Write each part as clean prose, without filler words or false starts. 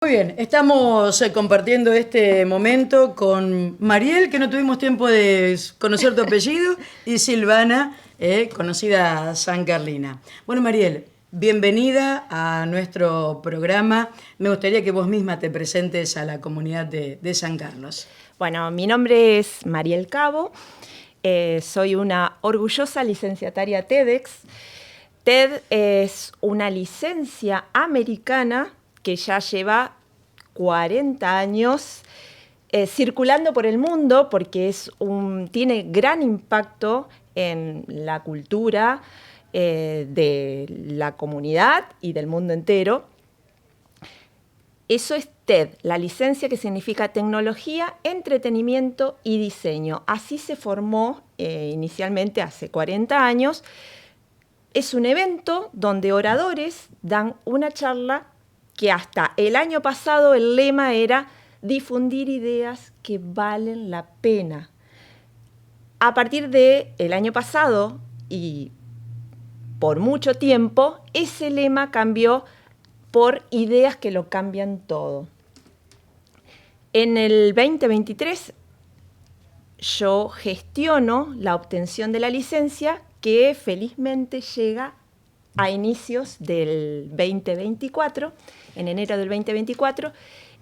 Muy bien, estamos compartiendo este momento con Mariel, que no tuvimos tiempo de conocer tu apellido, y Silvana, conocida San Carlina. Bueno, Mariel, bienvenida a nuestro programa. Me gustaría que vos misma te presentes a la comunidad de San Carlos. Bueno, mi nombre es Mariel Cabo, soy una orgullosa licenciataria TEDx. TED es una licencia americana que ya lleva 40 años circulando por el mundo porque tiene gran impacto en la cultura de la comunidad y del mundo entero. Eso es TED, la licencia que significa Tecnología, Entretenimiento y Diseño. Así se formó inicialmente hace 40 años. Es un evento donde oradores dan una charla que hasta el año pasado el lema era difundir ideas que valen la pena. A partir del año pasado y por mucho tiempo, ese lema cambió por ideas que lo cambian todo. En el 2023 yo gestiono la obtención de la licencia que felizmente llega a inicios del 2024, en enero del 2024.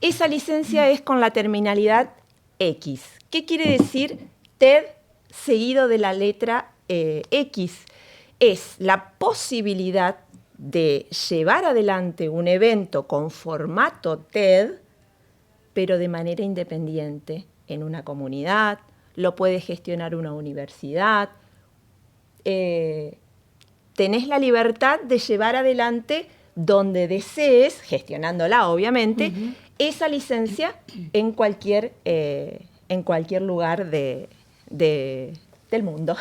Esa licencia es con la terminalidad X. ¿Qué quiere decir TED seguido de la letra X? Es la posibilidad de llevar adelante un evento con formato TED, pero de manera independiente, en una comunidad, lo puede gestionar una universidad. Tenés la libertad de llevar adelante donde desees, gestionándola obviamente, esa licencia en cualquier lugar del mundo.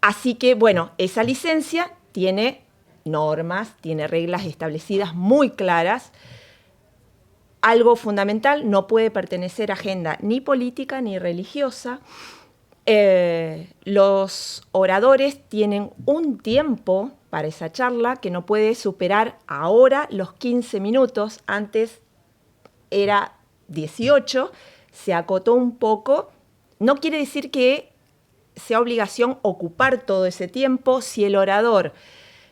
Así que, bueno, esa licencia tiene normas, tiene reglas establecidas muy claras. Algo fundamental, no puede pertenecer a agenda ni política ni religiosa. Los oradores tienen un tiempo para esa charla que no puede superar ahora los 15 minutos. Antes era 18, se acotó un poco. No quiere decir que sea obligación ocupar todo ese tiempo. Si el orador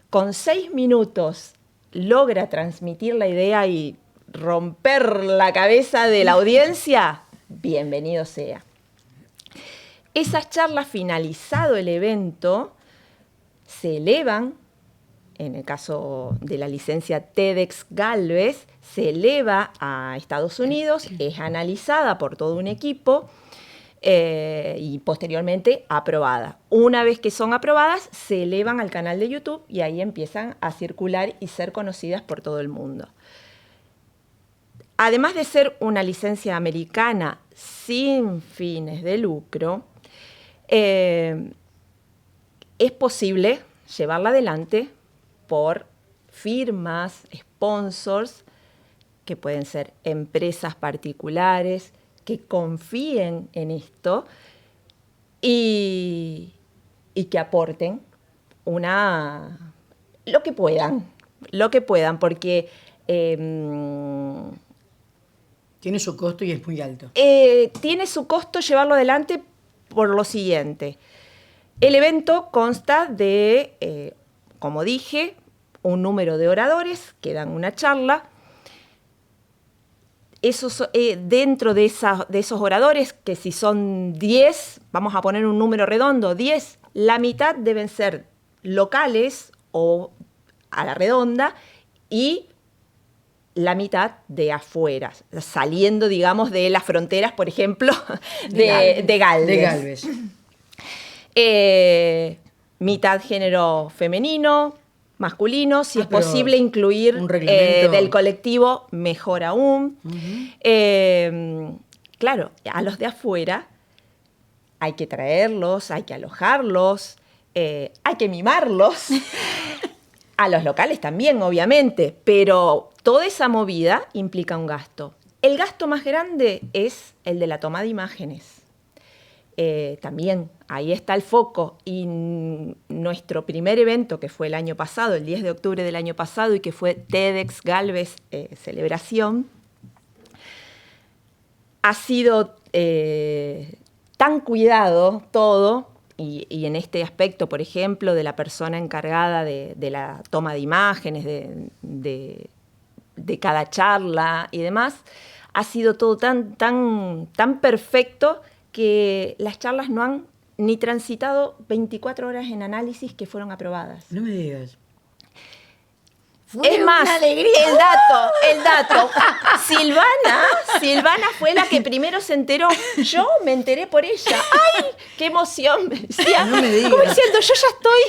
con 6 minutos logra transmitir la idea y romper la cabeza de la audiencia, bienvenido sea. Esas charlas, finalizado el evento, se elevan, en el caso de la licencia TEDx Galvez, se eleva a Estados Unidos, es analizada por todo un equipo y posteriormente aprobada. Una vez que son aprobadas, se elevan al canal de YouTube y ahí empiezan a circular y ser conocidas por todo el mundo. Además de ser una licencia americana sin fines de lucro, es posible llevarla adelante por firmas, sponsors, que pueden ser empresas particulares, que confíen en esto y que aporten lo que puedan, porque Tiene su costo y es muy alto. tiene su costo llevarlo adelante por lo siguiente. El evento consta de, como dije, un número de oradores que dan una charla. Dentro de esos oradores, que si son 10, vamos a poner un número redondo, 10, la mitad deben ser locales o a la redonda y la mitad de afuera, saliendo, digamos, de las fronteras, por ejemplo, de Galvez. Mitad género femenino, masculino, si es posible incluir del colectivo, mejor aún. Claro, a los de afuera hay que traerlos, hay que alojarlos, hay que mimarlos. A los locales también, obviamente, pero toda esa movida implica un gasto. El gasto más grande es el de la toma de imágenes. también ahí está el foco. Y nuestro primer evento, que fue el año pasado, el 10 de octubre del año pasado, y que fue TEDx Galvez Celebración, ha sido tan cuidado todo, y en este aspecto, por ejemplo, de la persona encargada de la toma de imágenes, de cada charla y demás, ha sido todo tan perfecto que las charlas no han ni transitado 24 horas en análisis que fueron aprobadas. No me digas. Es más, el dato. Silvana fue la que primero se enteró. Yo me enteré por ella. ¡Ay, qué emoción! Me decía, no me digas. como diciendo, yo ya estoy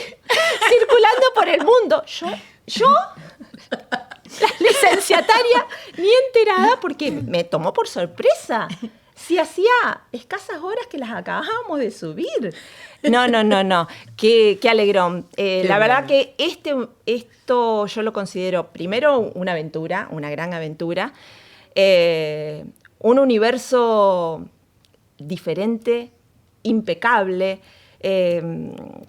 circulando por el mundo. Yo, la licenciataria, ni enterada, porque me tomó por sorpresa. Si hacía escasas horas que las acabábamos de subir. No. Qué alegrón. La verdad que esto yo lo considero primero una aventura, una gran aventura. Un universo diferente, impecable,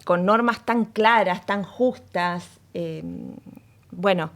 con normas tan claras, tan justas. Bueno,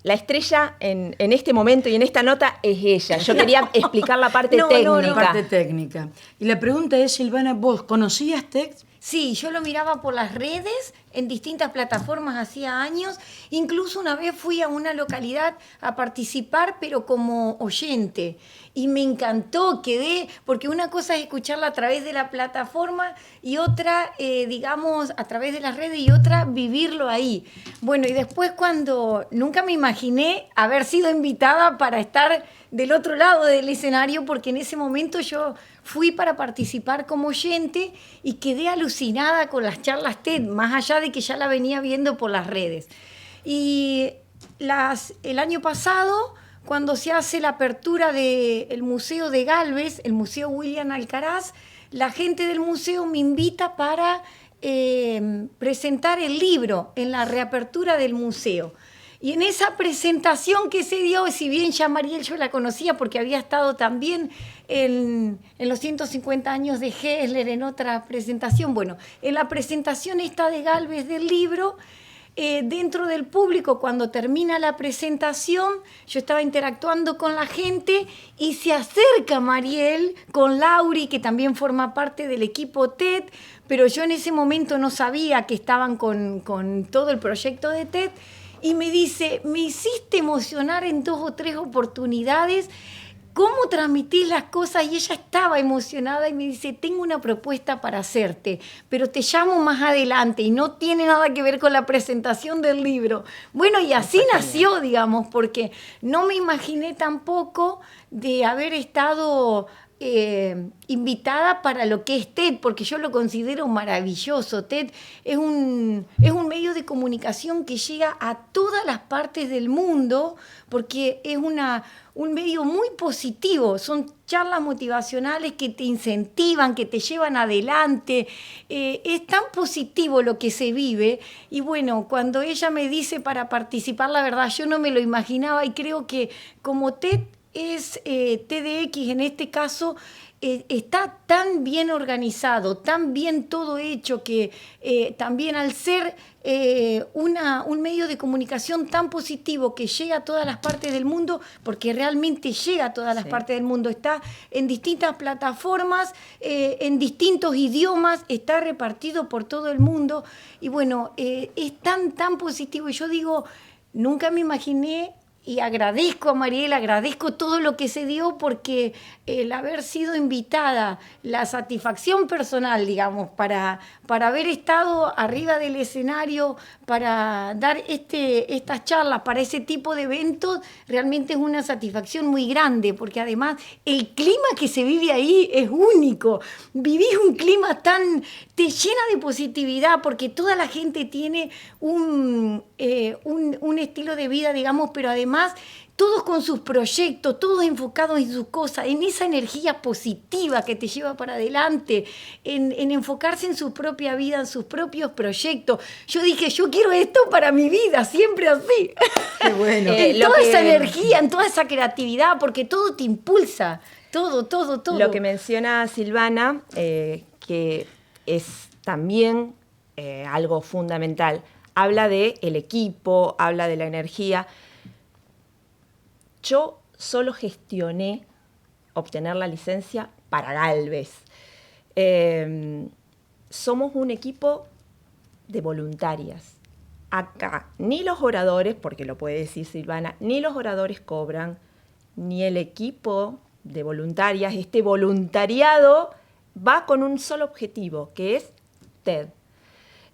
la estrella en este momento y en esta nota es ella. Yo quería explicar la parte técnica. La parte técnica. Y la pregunta es, Silvana, ¿vos conocías TED? Sí, yo lo miraba por las redes, en distintas plataformas hacía años. Incluso una vez fui a una localidad a participar, pero como oyente. Y me encantó, quedé, porque una cosa es escucharla a través de la plataforma y otra, digamos, a través de las redes y otra, vivirlo ahí. Bueno, y después nunca me imaginé haber sido invitada para estar del otro lado del escenario, porque en ese momento yo fui para participar como oyente y quedé alucinada con las charlas TED, más allá de que ya la venía viendo por las redes. Y el año pasado, cuando se hace la apertura del Museo de Galvez, el Museo William Alcaraz, la gente del museo me invita para presentar el libro en la reapertura del museo. Y en esa presentación que se dio, si bien ya Mariel yo la conocía porque había estado también en los 150 años de Hessler en otra presentación, bueno, en la presentación esta de Galvez del libro, dentro del público, cuando termina la presentación, yo estaba interactuando con la gente y se acerca Mariel con Lauri, que también forma parte del equipo TED, pero yo en ese momento no sabía que estaban con todo el proyecto de TED, y me dice, me hiciste emocionar en 2 o 3 oportunidades, ¿cómo transmitís las cosas? Y ella estaba emocionada y me dice, tengo una propuesta para hacerte, pero te llamo más adelante y no tiene nada que ver con la presentación del libro. Bueno, y así nació, digamos, porque no me imaginé tampoco de haber estado invitada para lo que es TED, porque yo lo considero maravilloso. TED es un medio de comunicación que llega a todas las partes del mundo, porque es un medio muy positivo. Son charlas motivacionales que te incentivan, que te llevan adelante. Es tan positivo lo que se vive. Y bueno, cuando ella me dice para participar, la verdad, yo no me lo imaginaba, y creo que como TED es TEDx, en este caso, está tan bien organizado, tan bien todo hecho, que también al ser un medio de comunicación tan positivo que llega a todas las partes del mundo, porque realmente llega a todas las partes del mundo, está en distintas plataformas, en distintos idiomas, está repartido por todo el mundo, y bueno, es tan positivo. Y yo digo, nunca me imaginé. Y agradezco a Mariel, agradezco todo lo que se dio, porque el haber sido invitada, la satisfacción personal, digamos, para haber estado arriba del escenario, para dar estas charlas, para ese tipo de eventos, realmente es una satisfacción muy grande, porque además el clima que se vive ahí es único. Vivís un clima te llena de positividad, porque toda la gente tiene un estilo de vida, digamos, pero además todos con sus proyectos, todos enfocados en sus cosas, en esa energía positiva que te lleva para adelante, en enfocarse en su propia vida, en sus propios proyectos. Yo dije, yo quiero esto para mi vida, siempre así. Qué bueno. En toda esa energía, en toda esa creatividad, porque todo te impulsa. todo. Lo que menciona Silvana, que es también algo fundamental, habla del equipo, habla de la energía. Yo solo gestioné obtener la licencia para Galvez. Somos un equipo de voluntarias. Acá ni los oradores, porque lo puede decir Silvana, ni los oradores cobran, ni el equipo de voluntarias. Este voluntariado va con un solo objetivo, que es TED.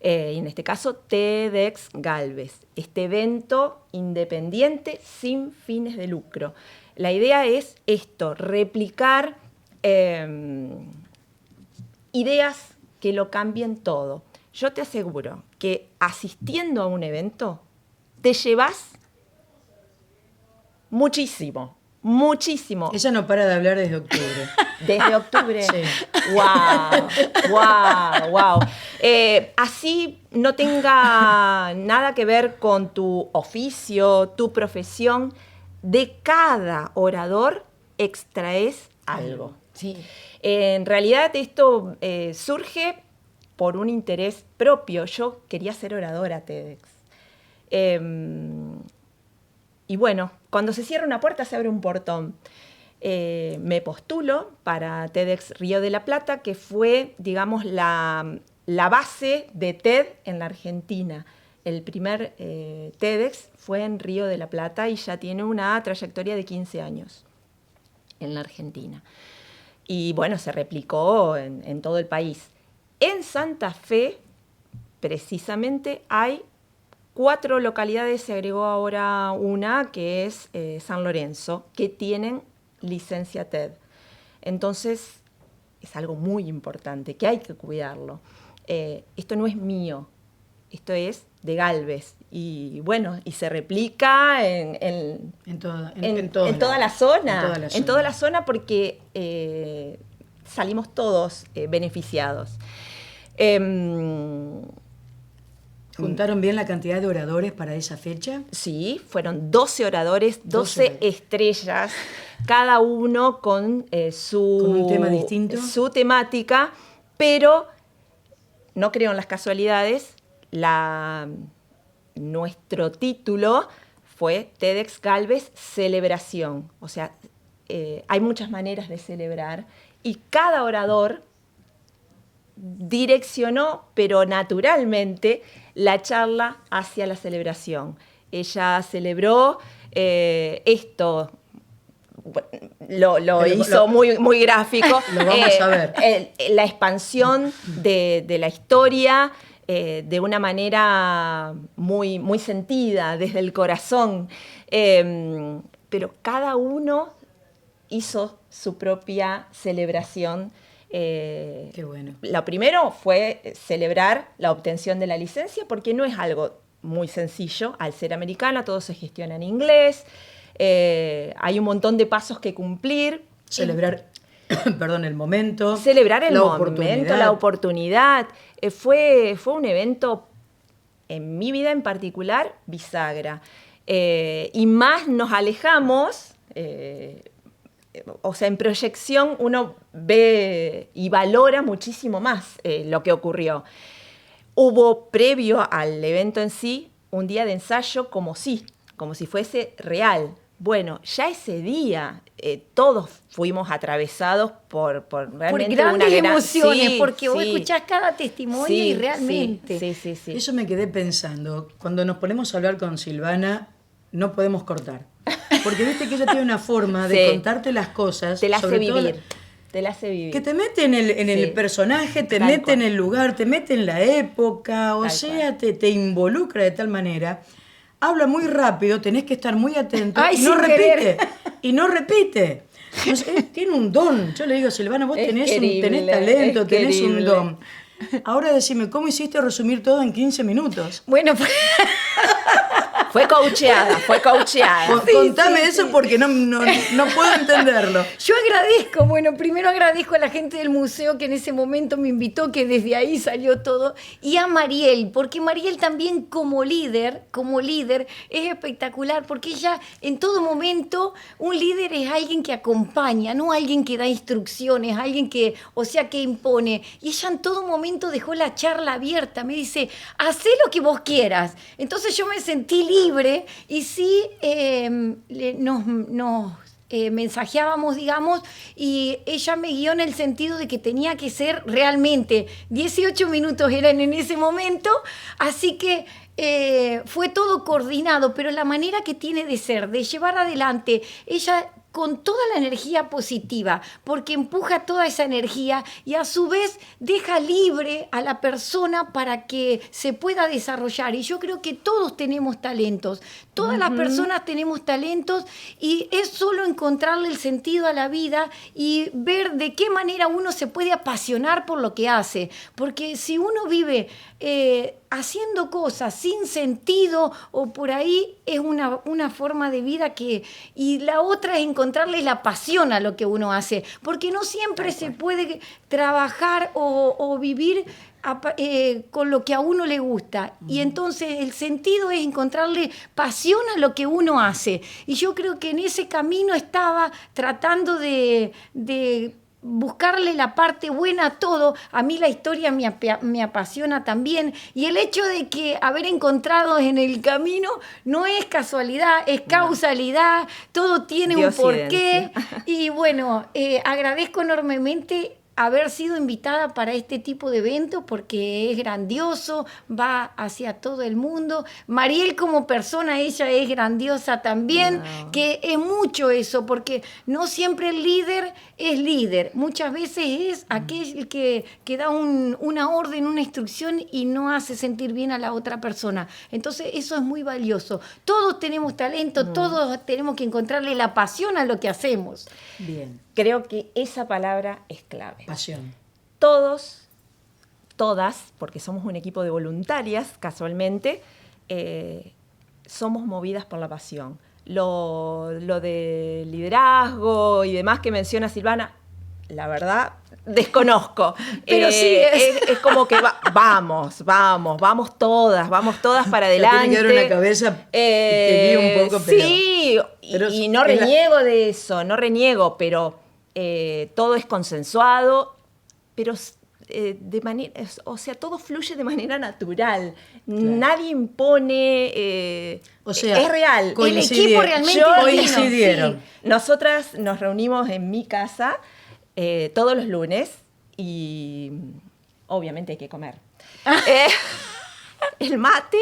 Y en este caso, TEDx Galvez, este evento independiente sin fines de lucro. La idea es esto, replicar ideas que lo cambien todo. Yo te aseguro que asistiendo a un evento te llevas muchísimo. Ella no para de hablar desde octubre. Desde octubre. Sí. Wow. Así no tenga nada que ver con tu oficio, tu profesión, de cada orador extraes algo. Sí. En realidad esto surge por un interés propio. Yo quería ser oradora TEDx. Y bueno, cuando se cierra una puerta se abre un portón. Me postulo para TEDx Río de la Plata, que fue, digamos, la base de TED en la Argentina. El primer TEDx fue en Río de la Plata y ya tiene una trayectoria de 15 años en la Argentina. Y bueno, se replicó en todo el país. En Santa Fe, precisamente, hay 4 localidades, se agregó ahora una, que es San Lorenzo, que tienen licencia TED. Entonces, es algo muy importante, que hay que cuidarlo. Esto no es mío, esto es de Galvez. Y bueno, y se replica en toda la zona. En toda la zona porque salimos todos beneficiados. ¿Juntaron bien la cantidad de oradores para esa fecha? Sí, fueron 12 oradores, 12 estrellas, cada uno con ¿Con un tema distinto? Su temática, pero no creo en las casualidades. Nuestro título fue TEDx Galvez Celebración. O sea, hay muchas maneras de celebrar y cada orador direccionó, pero naturalmente, la charla hacia la celebración. Ella celebró esto, lo hizo muy gráfico. Lo vamos a ver. La expansión de la historia de una manera muy sentida, desde el corazón. Pero cada uno hizo su propia celebración. Qué bueno. Lo primero fue celebrar la obtención de la licencia, porque no es algo muy sencillo. Al ser americana, todo se gestiona en inglés. Hay un montón de pasos que cumplir. Celebrar, el momento. Celebrar el momento, la oportunidad. Fue un evento, en mi vida en particular, bisagra. Y más nos alejamos. O sea, en proyección uno ve y valora muchísimo más lo que ocurrió. Hubo, previo al evento en sí, un día de ensayo como si fuese real. Bueno, ya ese día todos fuimos atravesados por realmente grandes una emociones, sí, porque vos sí. escuchás cada testimonio Sí, y realmente... Sí. Eso me quedé pensando. Cuando nos ponemos a hablar con Silvana, no podemos cortar. Porque viste que ella tiene una forma de contarte las cosas. Te la hace sobre todo vivir. Te la hace vivir. Que te mete en el personaje, te mete en el lugar, te mete en la época, o sea, te involucra de tal manera. Habla muy rápido, tenés que estar muy atento. Ay, y no sin repite. querer. Y no repite. No sé, tiene un don. Yo le digo, Silvana, vos tenés talento, tenés un don. Ahora decime, ¿cómo hiciste resumir todo en 15 minutos? Bueno, Fue coacheada, fue coacheada. Contame eso porque no puedo entenderlo. Yo agradezco, bueno, primero agradezco a la gente del museo que en ese momento me invitó, que desde ahí salió todo, y a Mariel, porque Mariel también como líder, es espectacular, porque ella en todo momento, un líder es alguien que acompaña, no alguien que da instrucciones, alguien que, o sea, que impone. Y ella en todo momento dejó la charla abierta, me dice, hacé lo que vos quieras. Entonces yo me sentí libre y sí nos mensajeábamos, digamos, y ella me guió en el sentido de que tenía que ser realmente 18 minutos eran en ese momento, así que fue todo coordinado, pero la manera que tiene de ser, de llevar adelante, ella con toda la energía positiva, porque empuja toda esa energía y a su vez deja libre a la persona para que se pueda desarrollar. Y yo creo que todos tenemos talentos, todas las personas tenemos talentos y es solo encontrarle el sentido a la vida y ver de qué manera uno se puede apasionar por lo que hace. Porque si uno vive haciendo cosas sin sentido o por ahí es una forma de vida que... Y la otra es encontrarle la pasión a lo que uno hace, porque no siempre se puede trabajar o vivir con lo que a uno le gusta. Y entonces el sentido es encontrarle pasión a lo que uno hace. Y yo creo que en ese camino estaba tratando de buscarle la parte buena a todo. A mí la historia me apasiona también, y el hecho de que haber encontrado en el camino no es casualidad, es causalidad, todo tiene un porqué. Y bueno, agradezco enormemente haber sido invitada para este tipo de eventos porque es grandioso, va hacia todo el mundo. Mariel como persona, ella es grandiosa también, que es mucho eso, porque no siempre el líder es líder, muchas veces es aquel que da una orden, una instrucción y no hace sentir bien a la otra persona. Entonces eso es muy valioso. Todos tenemos talento, todos tenemos que encontrarle la pasión a lo que hacemos. Bien. Creo que esa palabra es clave. Pasión. Todos, todas, porque somos un equipo de voluntarias, casualmente, somos movidas por la pasión. Lo de liderazgo y demás que menciona Silvana, la verdad, desconozco. Pero sí es como que vamos todas para adelante. Tiene que haber una cabeza que guíe un poco, pero... Sí, y no reniego de eso, no reniego, pero todo es consensuado, pero de manera, o sea, todo fluye de manera natural. Claro. Nadie impone, o sea, es real. El equipo realmente coincidieron. Sí. Nosotras nos reunimos en mi casa todos los lunes y obviamente hay que comer. El mate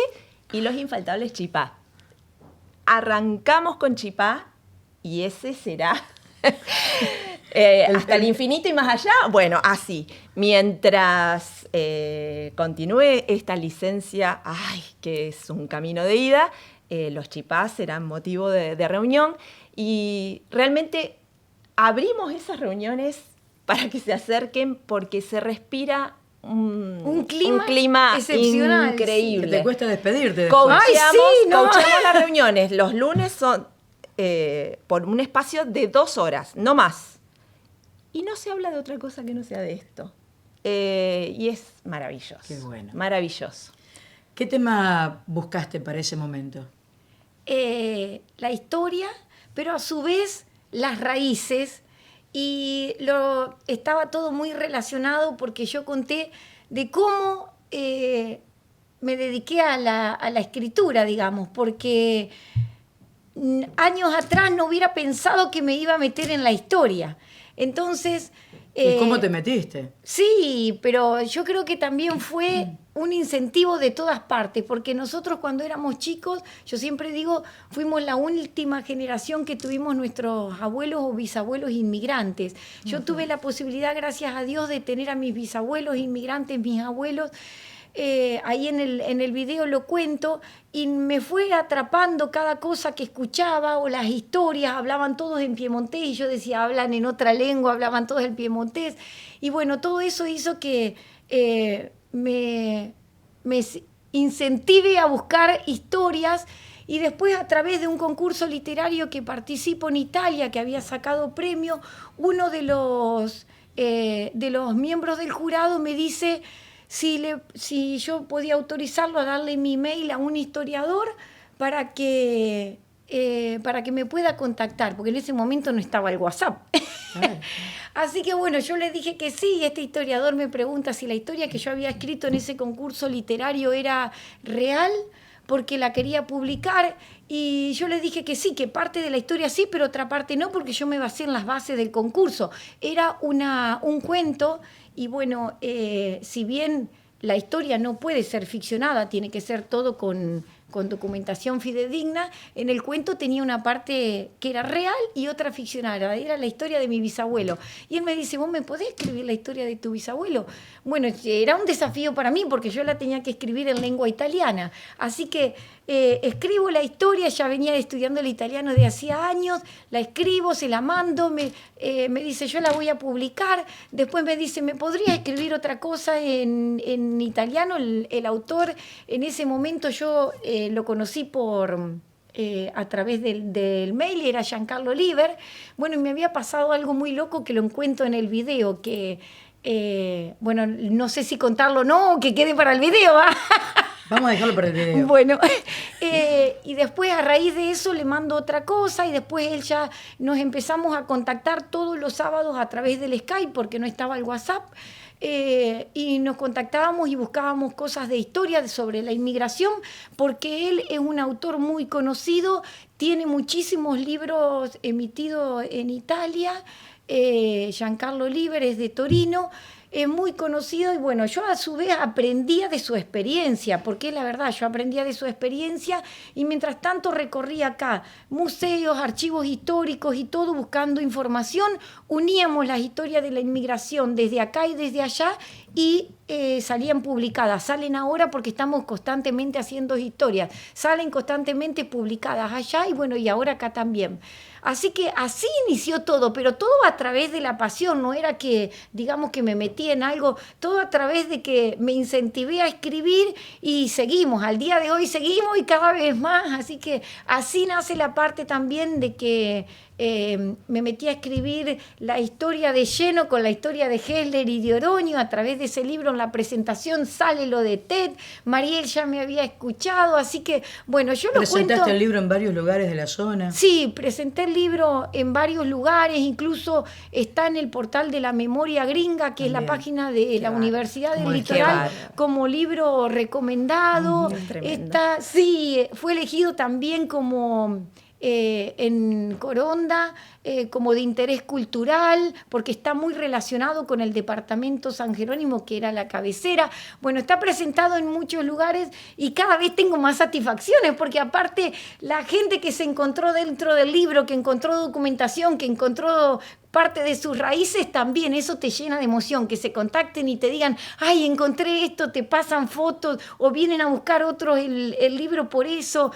y los infaltables chipá. Arrancamos con chipá y ese será... hasta el infinito y más allá, bueno, así. Mientras continúe esta licencia, que es un camino de ida, los chipás serán motivo de reunión y realmente abrimos esas reuniones para que se acerquen porque se respira un clima excepcional, increíble. Que te cuesta despedirte después. Coacheamos las reuniones. Los lunes son por un espacio de 2 horas, no más. Y no se habla de otra cosa que no sea de esto. Y es maravilloso. Qué bueno. Maravilloso. ¿Qué tema buscaste para ese momento? La historia, pero a su vez las raíces. Y estaba todo muy relacionado porque yo conté de cómo me dediqué a la escritura, digamos, porque años atrás no hubiera pensado que me iba a meter en la historia. Entonces... ¿Y cómo te metiste? Sí, pero yo creo que también fue un incentivo de todas partes, porque nosotros cuando éramos chicos, yo siempre digo, fuimos la última generación que tuvimos nuestros abuelos o bisabuelos inmigrantes. Yo tuve la posibilidad, gracias a Dios, de tener a mis bisabuelos inmigrantes, mis abuelos. Ahí en el video lo cuento y me fue atrapando cada cosa que escuchaba o las historias, hablaban todos en piemontés y yo decía, hablan en otra lengua, hablaban todos en piemontés y bueno, todo eso hizo que me incentive a buscar historias y después a través de un concurso literario que participo en Italia, que había sacado premio, uno de los miembros del jurado me dice si yo podía autorizarlo a darle mi email a un historiador para que me pueda contactar, porque en ese momento no estaba el WhatsApp. Así que bueno, yo le dije que sí, y este historiador me pregunta si la historia que yo había escrito en ese concurso literario era real, porque la quería publicar, y yo le dije que sí, que parte de la historia sí, pero otra parte no, porque yo me basé en las bases del concurso. Era un cuento, y bueno, si bien la historia no puede ser ficcionada, tiene que ser todo con documentación fidedigna, en el cuento tenía una parte que era real y otra ficcionada, era la historia de mi bisabuelo. Y él me dice, ¿vos me podés escribir la historia de tu bisabuelo? Bueno, era un desafío para mí porque yo la tenía que escribir en lengua italiana. Así que escribo la historia, ya venía estudiando el italiano de hacía años, la escribo, se la mando, me dice, yo la voy a publicar. Después me dice, ¿me podría escribir otra cosa en italiano? El autor, en ese momento yo lo conocí a través del mail, era Giancarlo Oliver. Bueno, y me había pasado algo muy loco que lo encuentro en el video, que, bueno, no sé si contarlo o no, que quede para el video, ¿ah? Vamos a dejarlo para el video. Bueno, y después a raíz de eso le mando otra cosa, y después él ya nos empezamos a contactar todos los sábados a través del Skype, porque no estaba el WhatsApp. Y nos contactábamos y buscábamos cosas de historia sobre la inmigración, porque él es un autor muy conocido, tiene muchísimos libros emitidos en Italia. Giancarlo Oliver es de Torino, es muy conocido, y bueno, yo a su vez aprendía de su experiencia, porque es la verdad, yo aprendía de su experiencia, y mientras tanto recorría acá museos, archivos históricos y todo buscando información, uníamos las historias de la inmigración desde acá y desde allá, y salían publicadas, salen ahora porque estamos constantemente haciendo historias, salen constantemente publicadas allá, y bueno, y ahora acá también. Así que así inició todo, pero todo a través de la pasión, no era que, digamos, que me metí en algo, todo a través de que me incentivé a escribir, y seguimos, al día de hoy seguimos y cada vez más, así que así nace la parte también de que me metí a escribir la historia de lleno con la historia de Hessler y de Oroño. A través de ese libro, en la presentación sale lo de Ted. Mariel ya me había escuchado, así que bueno, yo lo cuento. ¿Presentaste el libro en varios lugares de la zona? Sí, presenté el libro en varios lugares, incluso está en el portal de la Memoria Gringa, que también es la página de la Universidad del Litoral, como libro recomendado. Sí, fue elegido también como en Coronda, como de interés cultural, porque está muy relacionado con el departamento San Jerónimo, que era la cabecera. Bueno, está presentado en muchos lugares, y cada vez tengo más satisfacciones, porque aparte la gente que se encontró dentro del libro, que encontró documentación, que encontró parte de sus raíces, también eso te llena de emoción, que se contacten y te digan, ay, encontré esto, te pasan fotos, o vienen a buscar otros el libro por eso.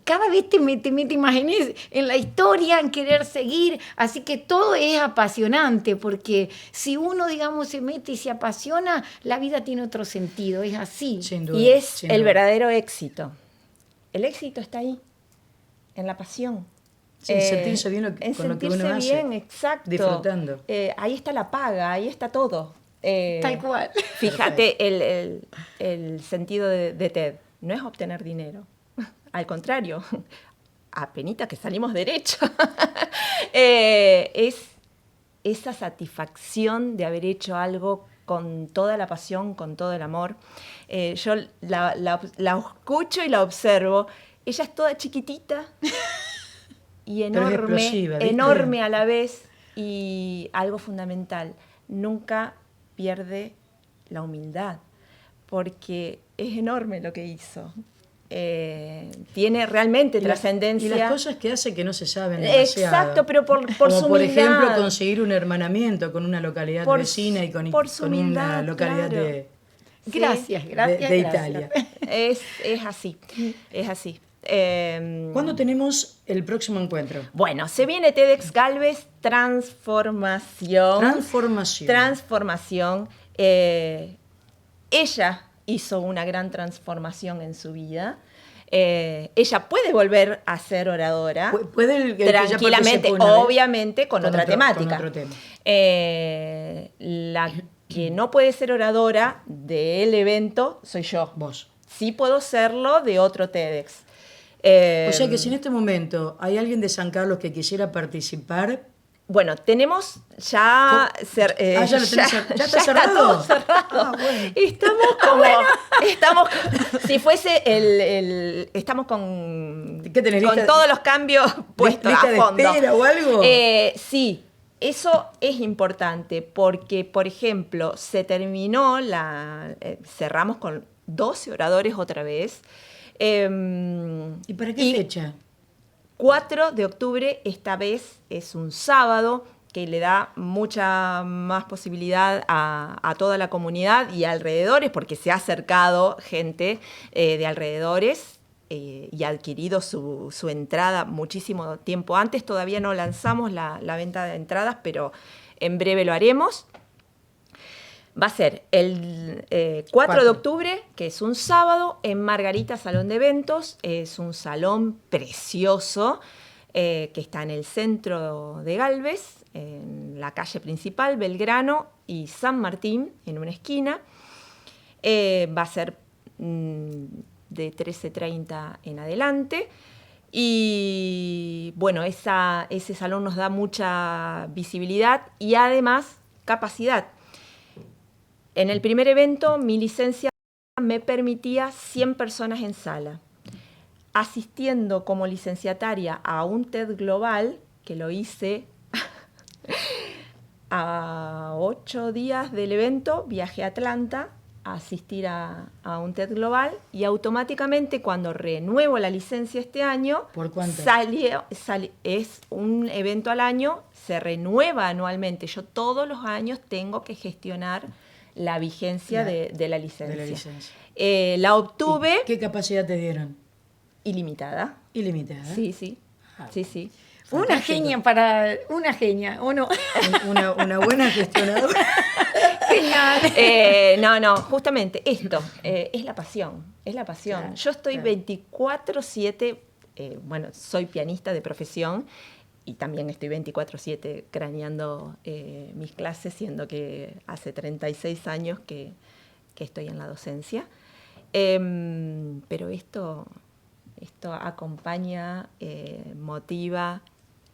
Cada vez te imaginas en la historia, en querer seguir, así que todo es apasionante, porque si uno, digamos, se mete y se apasiona, la vida tiene otro sentido, es así. Sin duda, y es sin el duda. verdadero éxito. El éxito está ahí, en la pasión. Sí, sentirse bien con lo que uno hace. Bien, exacto. Disfrutando. Ahí está la paga, ahí está todo. Tal cual. Fíjate, el sentido de TED no es obtener dinero. Al contrario, apenita que salimos derecho. Es esa satisfacción de haber hecho algo con toda la pasión, con todo el amor. Yo la escucho y la observo. Ella es toda chiquitita y enorme a la vez. Y algo fundamental, nunca pierde la humildad, porque es enorme lo que hizo. Tiene realmente trascendencia. Y las cosas que hace que no se saben demasiado. Exacto, pero por como su por humildad. ejemplo conseguir un hermanamiento con una localidad vecina y con humildad, una localidad claro. Gracias. de Italia. Es así, es así. ¿Cuándo tenemos el próximo encuentro? Bueno, se viene TEDx Galvez, transformación. Ella hizo una gran transformación en su vida. Ella puede volver a ser oradora Puede el que ya tranquilamente, participó una vez, obviamente con otra temática. con otro tema. La que no puede ser oradora del evento soy yo. Vos. Sí puedo serlo de otro TEDx. O sea que si en este momento hay alguien de San Carlos que quisiera participar, Bueno, tenemos ya... ya lo tenés, ya está cerrado. Está todo cerrado. Bueno. Estamos como... Estamos, si fuese estamos con... ¿Qué tenés, con lista- todos los cambios puestos lista a de fondo. espera o algo? Sí, eso es importante porque, por ejemplo, se terminó cerramos con 12 oradores otra vez. ¿Y para qué fecha? 4 de octubre, esta vez es un sábado, que le da mucha más posibilidad a toda la comunidad y alrededores, porque se ha acercado gente de alrededores y ha adquirido su entrada muchísimo tiempo antes. Todavía no lanzamos la venta de entradas, pero en breve lo haremos. Va a ser el 4 de octubre, que es un sábado, en Margarita Salón de Eventos. Es un salón precioso que está en el centro de Galvez, en la calle principal, Belgrano y San Martín, en una esquina. Va a ser de 13:30 en adelante. Y bueno, ese salón nos da mucha visibilidad y además capacidad. En el primer evento, mi licencia me permitía 100 personas en sala. Asistiendo como licenciataria a un TED Global, que lo hice a 8 días del evento, viajé a Atlanta a asistir a un TED Global y automáticamente cuando renuevo la licencia este año, ¿Por cuánto? Es un evento al año, se renueva anualmente. Yo todos los años tengo que gestionar la vigencia de la licencia. La obtuve... ¿Qué capacidad te dieron? Ilimitada. Ilimitada. Sí, sí. Ah. Sí, sí. Una genia, ¿o no? Una buena gestionadora. Genial. No, justamente esto es la pasión, es la pasión. Claro, Yo estoy claro. 24/7, bueno, soy pianista de profesión y también estoy 24/7 craneando mis clases, siendo que hace 36 años que estoy en la docencia. Pero esto acompaña, motiva,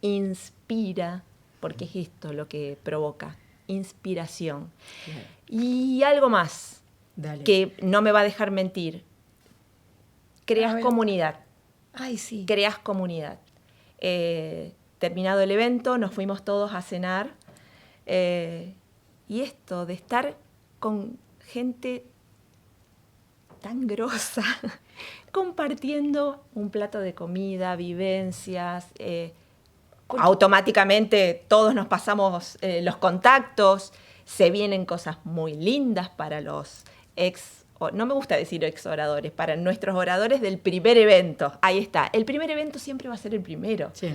inspira, porque es esto lo que provoca, inspiración. Claro. Y algo más, Dale. que no me va a dejar mentir. A Creas ver. comunidad, Ay, sí. creas comunidad. Terminado el evento, nos fuimos todos a cenar. Y esto de estar con gente tan grosa, compartiendo un plato de comida, vivencias. Automáticamente todos nos pasamos los contactos, se vienen cosas muy lindas para los no me gusta decir ex oradores, para nuestros oradores del primer evento. Ahí está, el primer evento siempre va a ser el primero. Sí.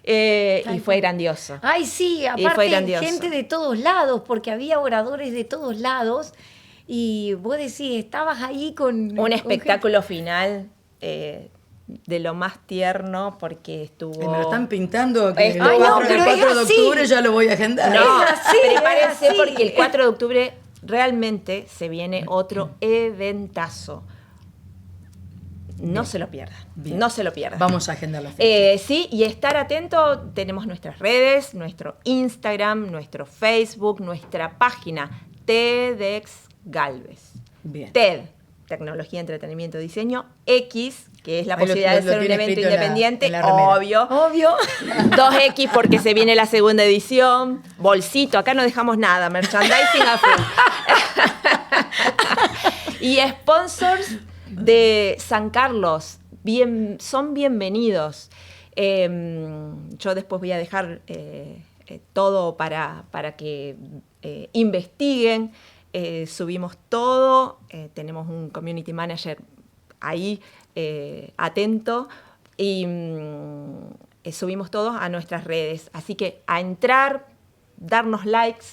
Y fue grandioso. Ay, sí, Y fue aparte grandioso. gente de todos lados, porque había oradores de todos lados. Y vos decís, estabas ahí con... Un espectáculo final de lo más tierno, porque estuvo... Me lo están pintando que el Ay, 4, no, el pero 4 es de así. octubre ya lo voy a agendar. No, Es así, prepárense es así. porque el 4 de octubre realmente se viene otro eventazo. No se lo pierdan, Bien. no se lo pierdan. Vamos a agendar la fecha. Sí, y estar atento, tenemos nuestras redes, nuestro Instagram, nuestro Facebook, nuestra página TEDx Galvez. Bien. TED, Tecnología, Entretenimiento, Diseño, X, que es la Ahí lo- posibilidad de lo ser un tiene evento escrito en la- independiente, en la remera. obvio. Obvio. 2X porque se viene la segunda edición. Bolsito, acá no dejamos nada. Merchandising a full. Y sponsors de San Carlos, son bienvenidos. Yo después voy a dejar todo para que investiguen. Subimos todo. Tenemos un community manager ahí atento. Y subimos todos a nuestras redes. Así que a entrar, darnos likes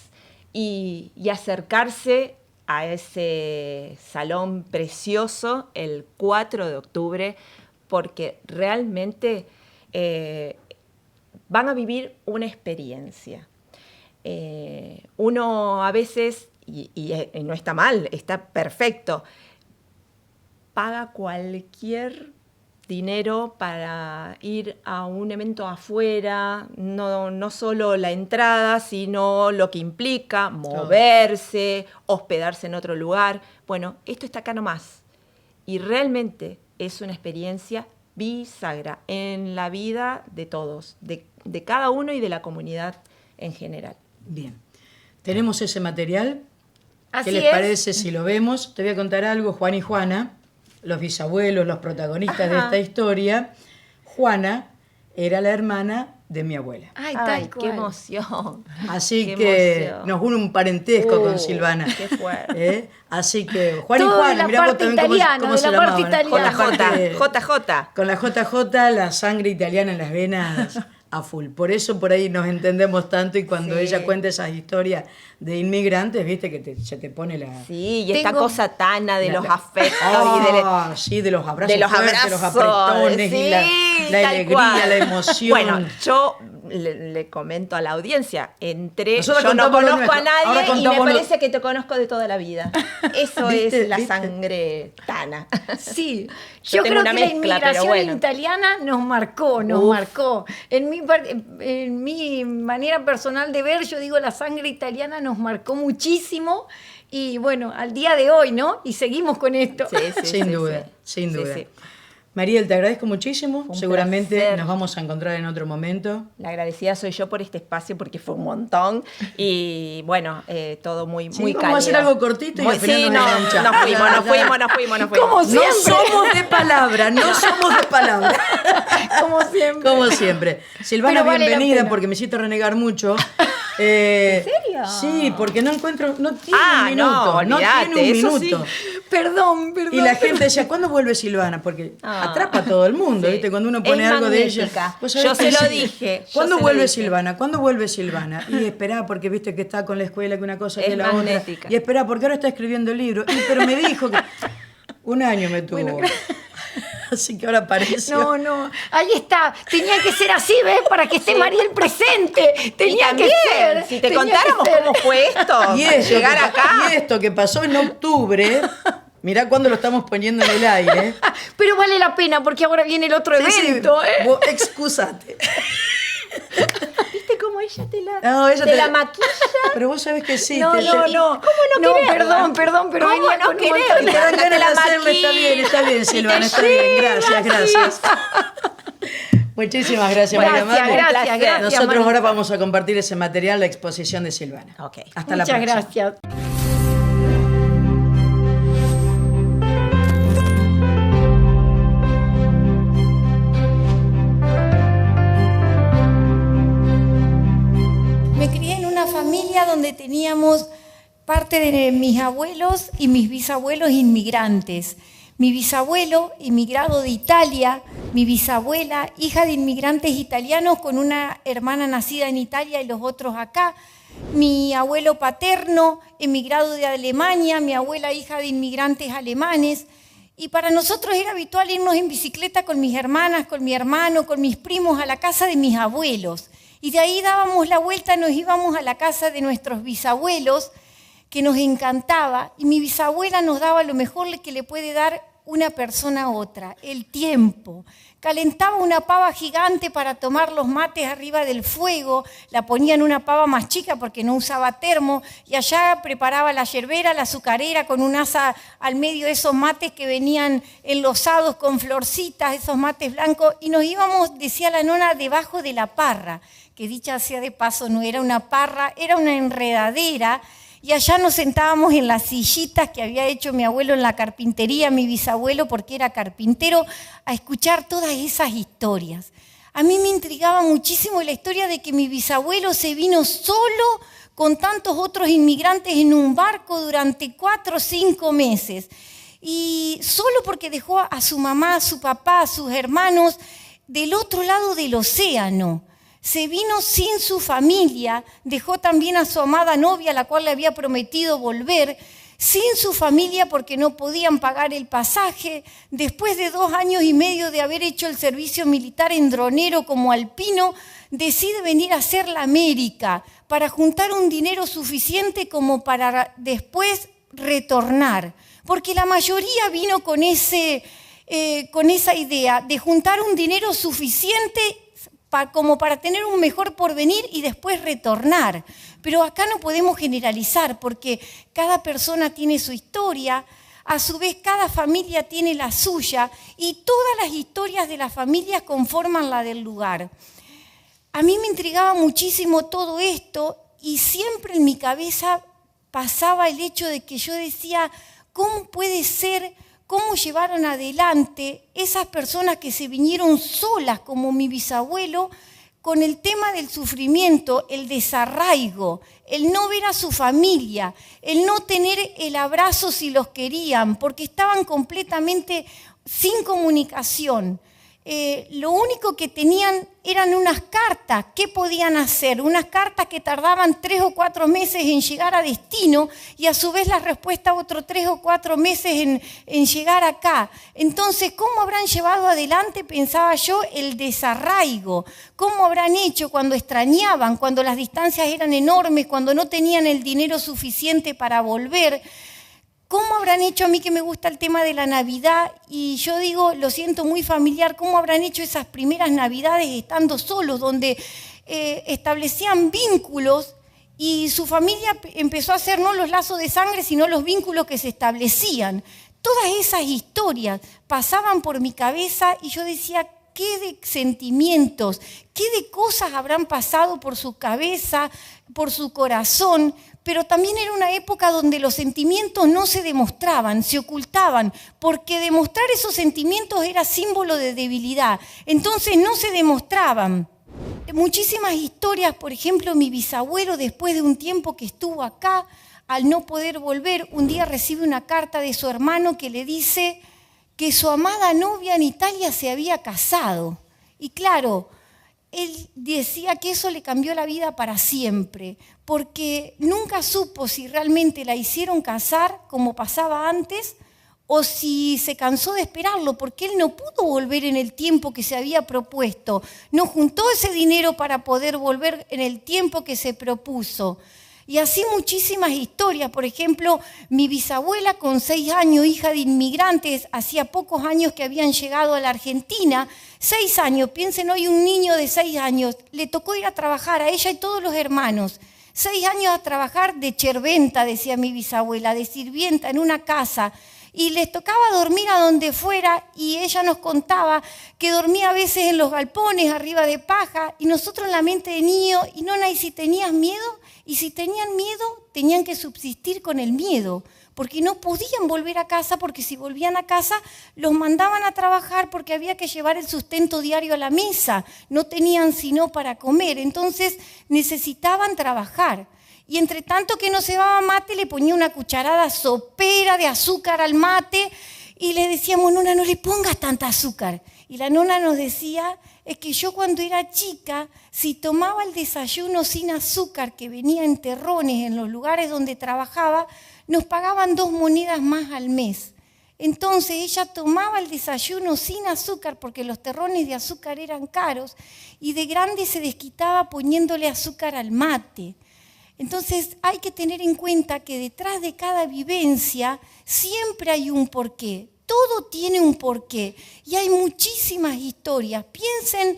y acercarse a ese salón precioso el 4 de octubre porque realmente van a vivir una experiencia. Uno a veces, y no está mal, está perfecto, paga cualquier dinero para ir a un evento afuera, no solo la entrada, sino lo que implica moverse, hospedarse en otro lugar. Bueno, esto está acá nomás. Y realmente es una experiencia bisagra en la vida de todos, de cada uno y de la comunidad en general. Bien. Tenemos ese material. Así ¿Qué les es. parece si lo vemos? Te voy a contar algo, Juan y Juana, los bisabuelos, los protagonistas de esta historia. Juana era la hermana de mi abuela. Ay, ¡Ay, tal qué cual. emoción! Así Qué que emoción. nos une un parentesco con Silvana. ¡Qué fuerte! Así que Juan y Todo de Juana, la mirá vos parte también italiana, cómo de se la parte llamaban. italiana. Con la parte- JJ. Con la JJ, la sangre italiana en las venas a full. Por eso por ahí nos entendemos tanto y cuando Sí. ella cuenta esas historias de inmigrantes, viste que se te pone la... Sí, y esta Tengo- cosa tana de la- los afectos y de... sí, de los abrazos de los fuertes, los abrazos, apretones y sí, la tal alegría, cual. la emoción. Bueno, yo le comento a la audiencia, Nosotros yo no contamos lo conozco a nuestro, ahora nadie y me contamos lo- parece que te conozco de toda la vida. Eso ¿Viste? es la ¿Viste? sangre tana. Sí, Yo yo tengo creo una que mezcla, la pero inmigración bueno. italiana nos marcó. En mi manera personal de ver, yo digo, la sangre italiana nos marcó muchísimo y bueno, al día de hoy, ¿no? Y seguimos con esto. Sí, sí, Sin sí, duda, sí. sin Sí, duda. sí. Mariel, te agradezco muchísimo. Un Seguramente placer. nos vamos a encontrar en otro momento. La agradecida soy yo por este espacio porque fue un montón y bueno, todo muy Sí, muy vamos cálido. a hacer algo cortito y al final sí, nos no, enganchamos. nos fuimos, Ya, nos ya. fuimos, nos fuimos, nos ¿Cómo fuimos. No somos de palabra, no somos de palabra. Como siempre. Como siempre. Silvana, Pero vale la bienvenida pena. porque me hiciste renegar mucho. ¿En serio? Sí, porque no encuentro, no tiene Ah, un minuto. no, olvídate, tiene un eso minuto. Perdón. Y la gente decía, ¿cuándo vuelve Silvana? Porque atrapa a todo el mundo, Sí. ¿viste? Cuando uno pone Es algo de ella. magnética. ¿Vos sabés Yo que se lo sí? dije, yo ¿Cuándo se lo vuelve dije. Silvana? ¿Cuándo vuelve Silvana? Y esperá, porque viste que está con la escuela, que una cosa que Es la otra. magnética. Y esperá, porque ahora está escribiendo el libro. Pero me dijo que un año me tuvo. Así que ahora apareció. No, ahí está. Tenía que ser así, ¿ves? Para que esté Mariel presente. Y Tenía también, que ser. si te tenía contáramos que ser. cómo fue esto, Y esto, llegar que, acá. y esto que pasó en octubre, mirá cuándo lo estamos poniendo en el aire. Pero vale la pena porque ahora viene el otro Sí, sí, evento, ¿eh? vos excusate. ¿Viste cómo ella te la, No, ella te te- la maquilla? Pero vos sabés que sí. No, te- no, te- no. ¿Cómo no quererla? Perdón, pero ¿Cómo venía no con un quererla? montón de- Te dan ganas de la hacerlo, está bien, Silvana, está bien, gracias. Muchísimas gracias, María Gracias, Amable. gracias. Nosotros Marisa. ahora vamos a compartir ese material, la exposición de Silvana. Ok. Hasta la Muchas próxima. gracias. Me crié en una familia donde teníamos parte de mis abuelos y mis bisabuelos inmigrantes. Mi bisabuelo, inmigrado de Italia, mi bisabuela, hija de inmigrantes italianos con una hermana nacida en Italia y los otros acá. Mi abuelo paterno, emigrado de Alemania, mi abuela, hija de inmigrantes alemanes. Y para nosotros era habitual irnos en bicicleta con mis hermanas, con mi hermano, con mis primos a la casa de mis abuelos. Y de ahí dábamos la vuelta, nos íbamos a la casa de nuestros bisabuelos, que nos encantaba. Y mi bisabuela nos daba lo mejor que le puede dar una persona a otra, el tiempo. Calentaba una pava gigante para tomar los mates arriba del fuego, la ponía en una pava más chica porque no usaba termo, y allá preparaba la yerbera, la azucarera con un asa al medio de esos mates que venían enlosados con florcitas, esos mates blancos, y nos íbamos, decía la nona, debajo de la parra, que dicha sea de paso no era una parra, era una enredadera. Y allá nos sentábamos en las sillitas que había hecho mi abuelo en la carpintería, mi bisabuelo, porque era carpintero, a escuchar todas esas historias. A mí me intrigaba muchísimo la historia de que mi bisabuelo se vino solo con tantos otros inmigrantes en un barco durante 4 o 5 meses. Y solo porque dejó a su mamá, a su papá, a sus hermanos del otro lado del océano. Se vino sin su familia, dejó también a su amada novia, a la cual le había prometido volver, sin su familia porque no podían pagar el pasaje, después de 2 años y medio de haber hecho el servicio militar en dronero como alpino, decide venir a hacer la América para juntar un dinero suficiente como para después retornar. Porque la mayoría vino con esa idea de juntar un dinero suficiente como para tener un mejor porvenir y después retornar. Pero acá no podemos generalizar porque cada persona tiene su historia, a su vez cada familia tiene la suya y todas las historias de las familias conforman la del lugar. A mí me intrigaba muchísimo todo esto y siempre en mi cabeza pasaba el hecho de que yo decía, ¿cómo puede ser? ¿Cómo llevaron adelante esas personas que se vinieron solas, como mi bisabuelo, con el tema del sufrimiento, el desarraigo, el no ver a su familia, el no tener el abrazo si los querían, porque estaban completamente sin comunicación? Lo único que tenían eran unas cartas. ¿Qué podían hacer? Unas cartas que tardaban 3 o 4 meses en llegar a destino y a su vez la respuesta otros 3 o 4 meses en llegar acá. Entonces, ¿cómo habrán llevado adelante, pensaba yo, el desarraigo? ¿Cómo habrán hecho cuando extrañaban, cuando las distancias eran enormes, cuando no tenían el dinero suficiente para volver? ¿Cómo habrán hecho, a mí que me gusta el tema de la Navidad, y yo digo, lo siento muy familiar, cómo habrán hecho esas primeras Navidades estando solos, donde establecían vínculos y su familia empezó a hacer no los lazos de sangre, sino los vínculos que se establecían? Todas esas historias pasaban por mi cabeza y yo decía, ¿qué de sentimientos, qué de cosas habrán pasado por su cabeza, por su corazón? Pero también era una época donde los sentimientos no se demostraban, se ocultaban, porque demostrar esos sentimientos era símbolo de debilidad. Entonces no se demostraban. Muchísimas historias, por ejemplo, mi bisabuelo, después de un tiempo que estuvo acá, al no poder volver, un día recibe una carta de su hermano que le dice que su amada novia en Italia se había casado. Y claro, él decía que eso le cambió la vida para siempre, porque nunca supo si realmente la hicieron casar como pasaba antes o si se cansó de esperarlo, porque él no pudo volver en el tiempo que se había propuesto. No juntó ese dinero para poder volver en el tiempo que se propuso. Y así muchísimas historias. Por ejemplo, mi bisabuela con 6 años, hija de inmigrantes, hacía pocos años que habían llegado a la Argentina. 6 años, piensen hoy un niño de 6 años, le tocó ir a trabajar a ella y todos los hermanos. 6 años a trabajar de cherventa, decía mi bisabuela, de sirvienta en una casa. Y les tocaba dormir a donde fuera y ella nos contaba que dormía a veces en los galpones, arriba de paja, y nosotros en la mente de niño, y nona, ¿y si tenías miedo? Y si tenían miedo, tenían que subsistir con el miedo, porque no podían volver a casa, porque si volvían a casa los mandaban a trabajar porque había que llevar el sustento diario a la mesa, no tenían sino para comer, entonces necesitaban trabajar. Y entre tanto que no cebaba mate, le ponía una cucharada sopera de azúcar al mate y le decíamos, nona, no le pongas tanta azúcar. Y la nona nos decía, es que yo cuando era chica, si tomaba el desayuno sin azúcar, que venía en terrones en los lugares donde trabajaba, nos pagaban 2 monedas más al mes. Entonces ella tomaba el desayuno sin azúcar porque los terrones de azúcar eran caros y de grande se desquitaba poniéndole azúcar al mate. Entonces hay que tener en cuenta que detrás de cada vivencia siempre hay un porqué. Todo tiene un porqué y hay muchísimas historias. Piensen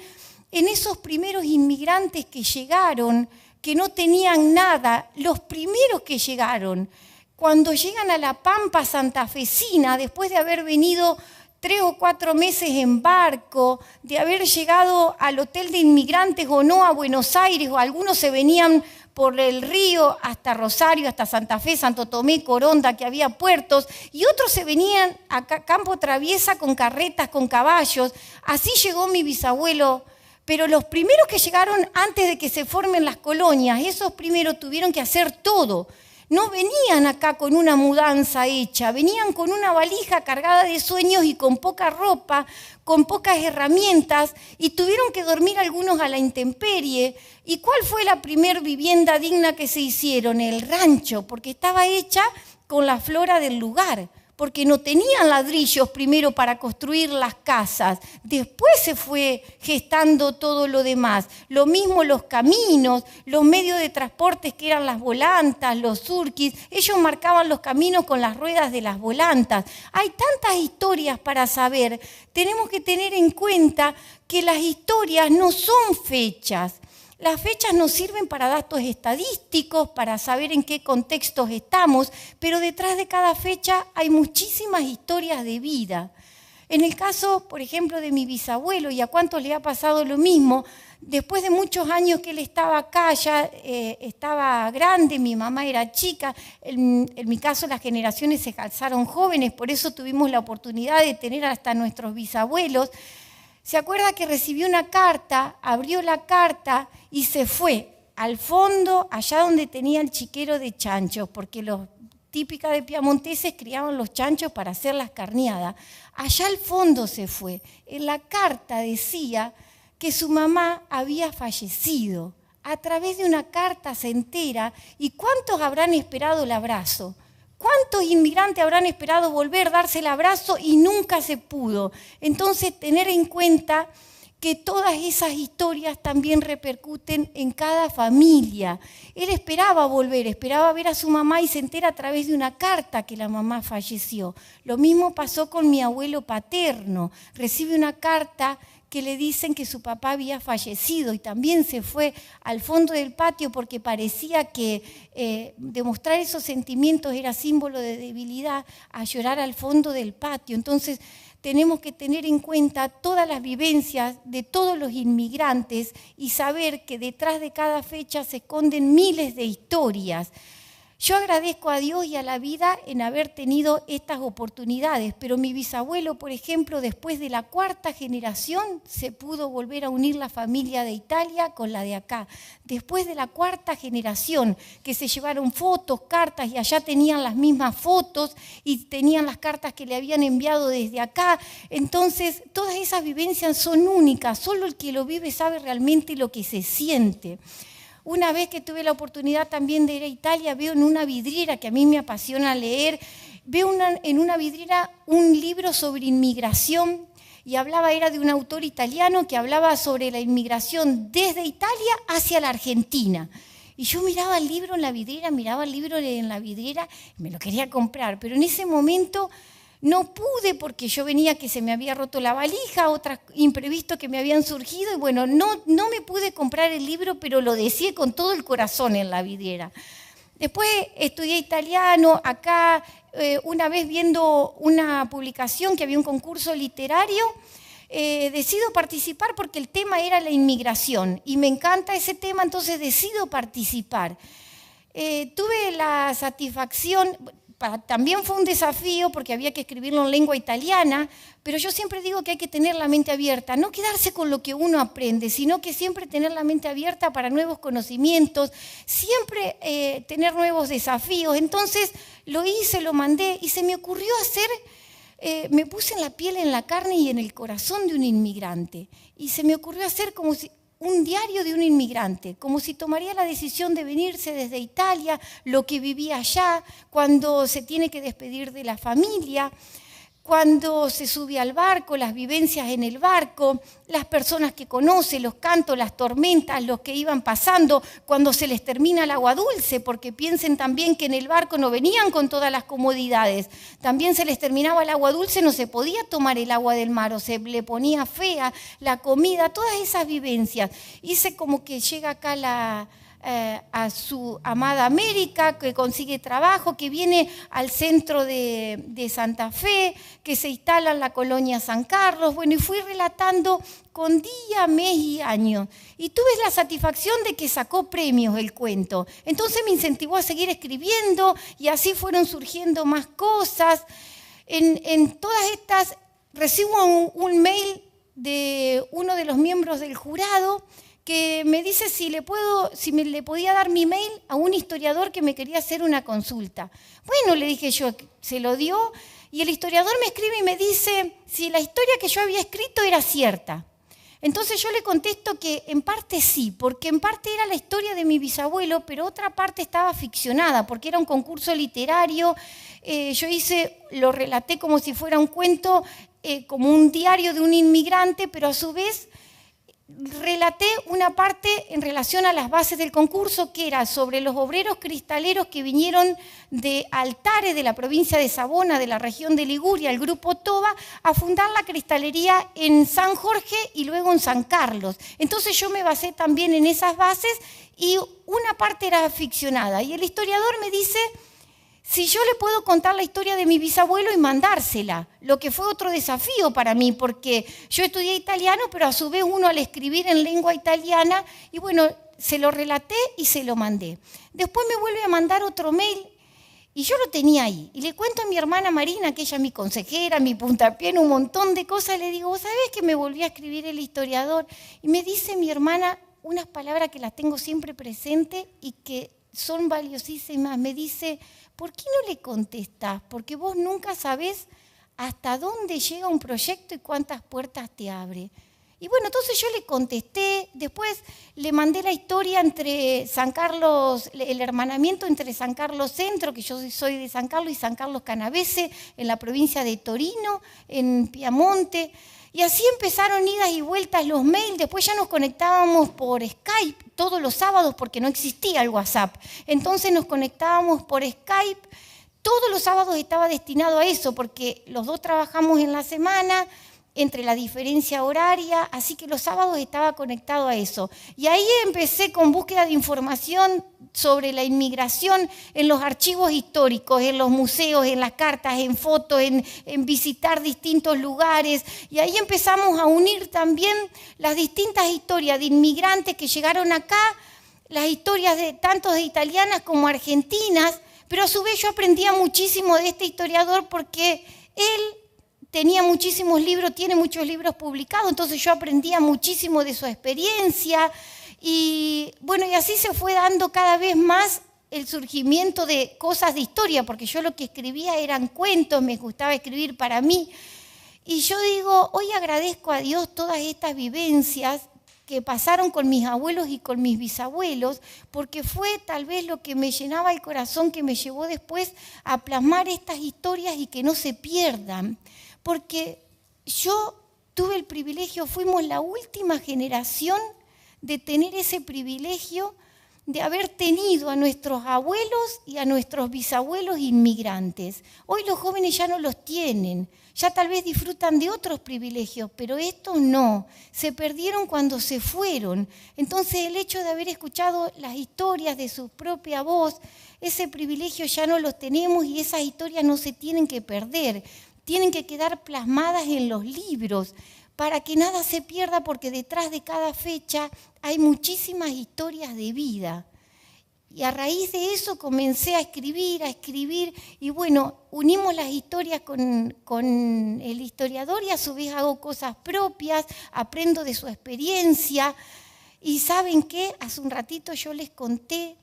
en esos primeros inmigrantes que llegaron, que no tenían nada, los primeros que llegaron. Cuando llegan a la Pampa santafesina, después de haber venido 3 o 4 meses en barco, de haber llegado al hotel de inmigrantes o no a Buenos Aires, o algunos se venían por el río hasta Rosario, hasta Santa Fe, Santo Tomé, Coronda, que había puertos, y otros se venían a Campo Traviesa con carretas, con caballos. Así llegó mi bisabuelo, pero los primeros que llegaron antes de que se formen las colonias, esos primeros tuvieron que hacer todo. No venían acá con una mudanza hecha, venían con una valija cargada de sueños y con poca ropa, con pocas herramientas, y tuvieron que dormir algunos a la intemperie. ¿Y cuál fue la primer vivienda digna que se hicieron? El rancho, porque estaba hecha con la flora del lugar, porque no tenían ladrillos primero para construir las casas, después se fue gestando todo lo demás. Lo mismo los caminos, los medios de transporte que eran las volantas, los surquis, ellos marcaban los caminos con las ruedas de las volantas. Hay tantas historias para saber, tenemos que tener en cuenta que las historias no son fechas. Las fechas nos sirven para datos estadísticos, para saber en qué contextos estamos, pero detrás de cada fecha hay muchísimas historias de vida. En el caso, por ejemplo, de mi bisabuelo, y a cuántos le ha pasado lo mismo, después de muchos años que él estaba acá, ya estaba grande, mi mamá era chica, en mi caso las generaciones se casaron jóvenes, por eso tuvimos la oportunidad de tener hasta nuestros bisabuelos. ¿Se acuerda que recibió una carta, abrió la carta y se fue al fondo, allá donde tenía el chiquero de chanchos, porque los típicos de piamonteses criaban los chanchos para hacer las carneadas? Allá al fondo se fue. En la carta decía que su mamá había fallecido. A través de una carta se entera. ¿Y cuántos habrán esperado el abrazo? ¿Cuántos inmigrantes habrán esperado volver, darse el abrazo y nunca se pudo? Entonces, tener en cuenta que todas esas historias también repercuten en cada familia. Él esperaba volver, esperaba ver a su mamá y se entera a través de una carta que la mamá falleció. Lo mismo pasó con mi abuelo paterno. Recibe una carta que le dicen que su papá había fallecido y también se fue al fondo del patio porque parecía que demostrar esos sentimientos era símbolo de debilidad, a llorar al fondo del patio. Entonces tenemos que tener en cuenta todas las vivencias de todos los inmigrantes y saber que detrás de cada fecha se esconden miles de historias. Yo agradezco a Dios y a la vida en haber tenido estas oportunidades, pero mi bisabuelo, por ejemplo, después de la 4ª generación, se pudo volver a unir la familia de Italia con la de acá. Después de la 4ª generación, que se llevaron fotos, cartas, y allá tenían las mismas fotos y tenían las cartas que le habían enviado desde acá. Entonces, todas esas vivencias son únicas, solo el que lo vive sabe realmente lo que se siente. Una vez que tuve la oportunidad también de ir a Italia, veo en una vidriera, que a mí me apasiona leer, veo en una vidriera un libro sobre inmigración y era de un autor italiano que hablaba sobre la inmigración desde Italia hacia la Argentina. Y yo miraba el libro en la vidriera, y me lo quería comprar, pero en ese momento no pude porque yo venía que se me había roto la valija, otros imprevistos que me habían surgido y bueno, no me pude comprar el libro, pero lo deseé con todo el corazón en la vidriera. Después estudié italiano, acá una vez viendo una publicación que había un concurso literario, decido participar porque el tema era la inmigración y me encanta ese tema, entonces decido participar. Tuve la satisfacción. También fue un desafío porque había que escribirlo en lengua italiana, pero yo siempre digo que hay que tener la mente abierta, no quedarse con lo que uno aprende, sino que siempre tener la mente abierta para nuevos conocimientos, siempre tener nuevos desafíos. Entonces lo hice, lo mandé y se me ocurrió me puse en la piel, en la carne y en el corazón de un inmigrante. Y se me ocurrió hacer como si un diario de un inmigrante, como si tomaría la decisión de venirse desde Italia, lo que vivía allá, cuando se tiene que despedir de la familia, cuando se sube al barco, las vivencias en el barco, las personas que conoce, los cantos, las tormentas, los que iban pasando, cuando se les termina el agua dulce, porque piensen también que en el barco no venían con todas las comodidades, también se les terminaba el agua dulce, no se podía tomar el agua del mar o se le ponía fea la comida, todas esas vivencias. Hice como que llega acá a su amada América, que consigue trabajo, que viene al centro de Santa Fe, que se instala en la colonia San Carlos, bueno, y fui relatando con día, mes y año. Y tuve la satisfacción de que sacó premios el cuento. Entonces me incentivó a seguir escribiendo y así fueron surgiendo más cosas. En todas estas recibo un mail de uno de los miembros del jurado que me dice si le podía dar mi mail a un historiador que me quería hacer una consulta. Bueno, le dije yo, se lo dio, y el historiador me escribe y me dice si la historia que yo había escrito era cierta. Entonces yo le contesto que en parte sí, porque en parte era la historia de mi bisabuelo, pero otra parte estaba ficcionada, porque era un concurso literario. Yo lo relaté como si fuera un cuento, como un diario de un inmigrante, pero a su vez relaté una parte en relación a las bases del concurso, que era sobre los obreros cristaleros que vinieron de Altare, de la provincia de Savona, de la región de Liguria, el grupo Toba, a fundar la cristalería en San Jorge y luego en San Carlos. Entonces yo me basé también en esas bases y una parte era ficcionada. Y el historiador me dice si yo le puedo contar la historia de mi bisabuelo y mandársela, lo que fue otro desafío para mí, porque yo estudié italiano, pero a su vez uno al escribir en lengua italiana, y bueno, se lo relaté y se lo mandé. Después me vuelve a mandar otro mail, y yo lo tenía ahí. Y le cuento a mi hermana Marina, que ella es mi consejera, mi puntapié en un montón de cosas, le digo, ¿vos sabés que me volví a escribir el historiador? Y me dice mi hermana unas palabras que las tengo siempre presente y que son valiosísimas. Me dice, ¿por qué no le contestás? Porque vos nunca sabés hasta dónde llega un proyecto y cuántas puertas te abre. Y bueno, entonces yo le contesté, después le mandé la historia entre San Carlos, el hermanamiento entre San Carlos Centro, que yo soy de San Carlos, y San Carlos Canavese, en la provincia de Torino, en Piamonte. Y así empezaron idas y vueltas los mails. Después ya nos conectábamos por Skype todos los sábados porque no existía el WhatsApp. Entonces nos conectábamos por Skype. Todos los sábados estaba destinado a eso porque los dos trabajamos en la semana, entre la diferencia horaria, así que los sábados estaba conectado a eso. Y ahí empecé con búsqueda de información sobre la inmigración en los archivos históricos, en los museos, en las cartas, en fotos, en visitar distintos lugares. Y ahí empezamos a unir también las distintas historias de inmigrantes que llegaron acá, las historias de tanto de italianas como argentinas, pero a su vez yo aprendía muchísimo de este historiador porque él tenía muchísimos libros, tiene muchos libros publicados, entonces yo aprendía muchísimo de su experiencia y bueno, y así se fue dando cada vez más el surgimiento de cosas de historia, porque yo lo que escribía eran cuentos, me gustaba escribir para mí. Y yo digo, hoy agradezco a Dios todas estas vivencias que pasaron con mis abuelos y con mis bisabuelos, porque fue tal vez lo que me llenaba el corazón, que me llevó después a plasmar estas historias y que no se pierdan. Porque yo tuve el privilegio, fuimos la última generación de tener ese privilegio de haber tenido a nuestros abuelos y a nuestros bisabuelos inmigrantes. Hoy los jóvenes ya no los tienen, ya tal vez disfrutan de otros privilegios, pero estos no, se perdieron cuando se fueron. Entonces el hecho de haber escuchado las historias de su propia voz, ese privilegio ya no los tenemos y esas historias no se tienen que perder. Tienen que quedar plasmadas en los libros para que nada se pierda, porque detrás de cada fecha hay muchísimas historias de vida. Y a raíz de eso comencé a escribir y bueno, unimos las historias con el historiador y a su vez hago cosas propias, aprendo de su experiencia. Y ¿saben qué? Hace un ratito yo les conté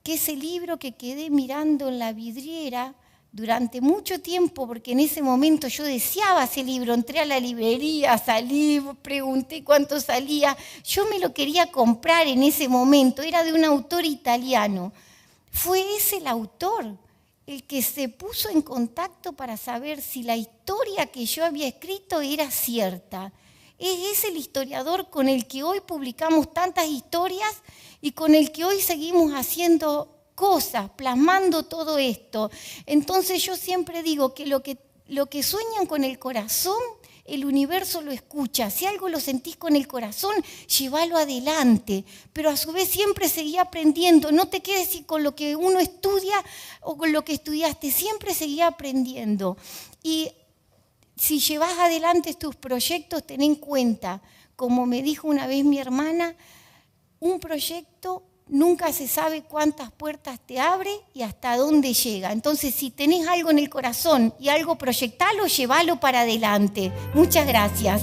que ese libro que quedé mirando en la vidriera durante mucho tiempo, porque en ese momento yo deseaba ese libro, entré a la librería, salí, pregunté cuánto salía, yo me lo quería comprar en ese momento, era de un autor italiano. Fue ese el autor el que se puso en contacto para saber si la historia que yo había escrito era cierta. Es el historiador con el que hoy publicamos tantas historias y con el que hoy seguimos haciendo cosas, plasmando todo esto. Entonces yo siempre digo que lo que sueñan con el corazón, el universo lo escucha. Si algo lo sentís con el corazón, llévalo adelante. Pero a su vez siempre seguí aprendiendo. No te quedes con lo que uno estudia o con lo que estudiaste. Siempre seguí aprendiendo. Y si llevas adelante tus proyectos, ten en cuenta, como me dijo una vez mi hermana, un proyecto nunca se sabe cuántas puertas te abre y hasta dónde llega. Entonces, si tenés algo en el corazón y algo proyectalo, llévalo para adelante. Muchas gracias.